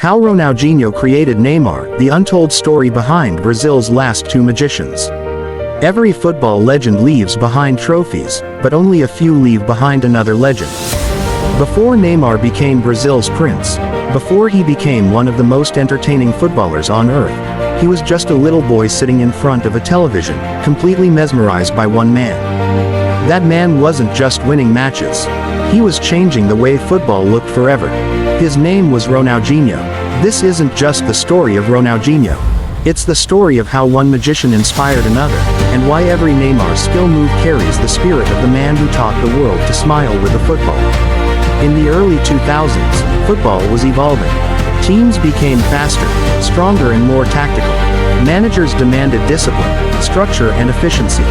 How Ronaldinho created Neymar, the untold story behind Brazil's last two magicians. Every football legend leaves behind trophies, but only a few leave behind another legend. Before Neymar became Brazil's prince, before he became one of the most entertaining footballers on earth, he was just a little boy sitting in front of a television, completely mesmerized by one man. That man wasn't just winning matches. He was changing the way football looked forever. His name was Ronaldinho. This isn't just the story of Ronaldinho. It's the story of how one magician inspired another, and why every Neymar skill move carries the spirit of the man who taught the world to smile with a football. In the early 2000s, football was evolving. Teams became faster, stronger and more tactical. Managers demanded discipline, structure and efficiency.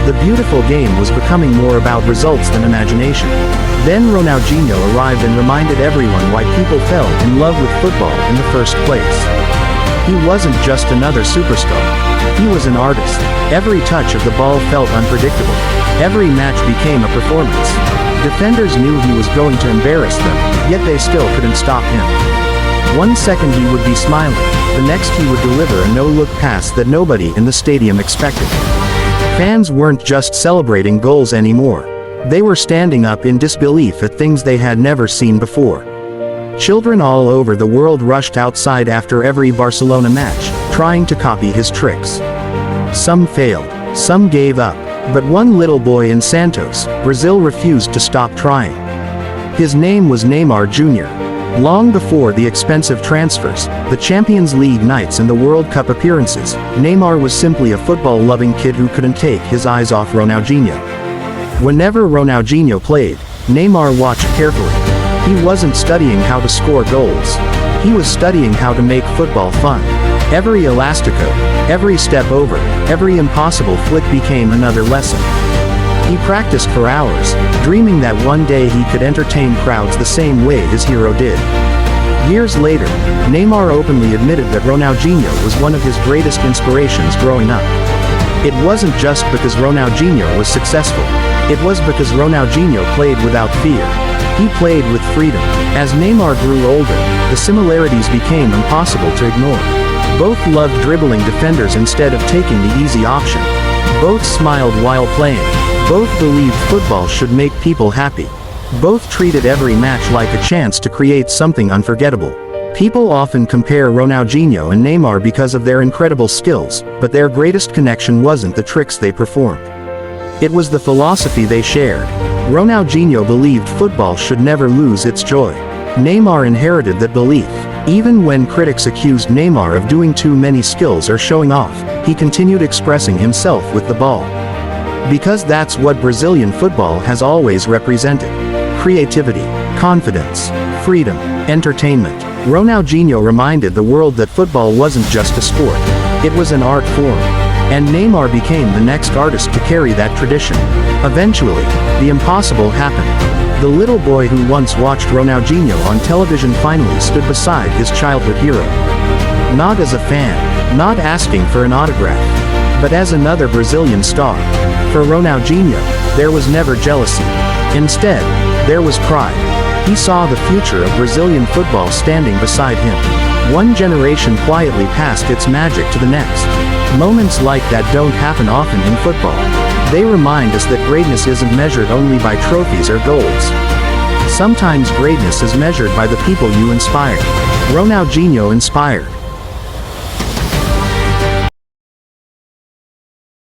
The beautiful game was becoming more about results than imagination. Then Ronaldinho arrived and reminded everyone why people fell in love with football in the first place. He wasn't just another superstar. He was an artist. Every touch of the ball felt unpredictable. Every match became a performance. Defenders knew he was going to embarrass them, yet they still couldn't stop him. One second he would be smiling, the next he would deliver a no-look pass that nobody in the stadium expected. Fans weren't just celebrating goals anymore. They were standing up in disbelief at things they had never seen before. Children all over the world rushed outside after every Barcelona match, trying to copy his tricks. Some failed, some gave up, but one little boy in Santos, Brazil refused to stop trying. His name was Neymar Jr. Long before the expensive transfers, the Champions League nights and the World Cup appearances, Neymar was simply a football-loving kid who couldn't take his eyes off Ronaldinho. Whenever Ronaldinho played, Neymar watched carefully. He wasn't studying how to score goals. He was studying how to make football fun. Every elastico, every step over, every impossible flick became another lesson. He practiced for hours, dreaming that one day he could entertain crowds the same way his hero did. Years later, Neymar openly admitted that Ronaldinho was one of his greatest inspirations growing up. It wasn't just because Ronaldinho was successful. It was because Ronaldinho played without fear. He played with freedom. As Neymar grew older, the similarities became impossible to ignore. Both loved dribbling defenders instead of taking the easy option. Both smiled while playing. Both believed football should make people happy. Both treated every match like a chance to create something unforgettable. People often compare Ronaldinho and Neymar because of their incredible skills, but their greatest connection wasn't the tricks they performed. It was the philosophy they shared. Ronaldinho believed football should never lose its joy. Neymar inherited that belief. Even when critics accused Neymar of doing too many skills or showing off, he continued expressing himself with the ball. Because that's what Brazilian football has always represented. Creativity, confidence, freedom, entertainment. Ronaldinho reminded the world that football wasn't just a sport. It was an art form. And Neymar became the next artist to carry that tradition. Eventually, the impossible happened. The little boy who once watched Ronaldinho on television finally stood beside his childhood hero. Not as a fan, not asking for an autograph, but as another Brazilian star. For Ronaldinho, there was never jealousy. Instead, there was pride. He saw the future of Brazilian football standing beside him. One generation quietly passed its magic to the next. Moments like that don't happen often in football. They remind us that greatness isn't measured only by trophies or goals. Sometimes greatness is measured by the people you inspire. Ronaldinho inspired.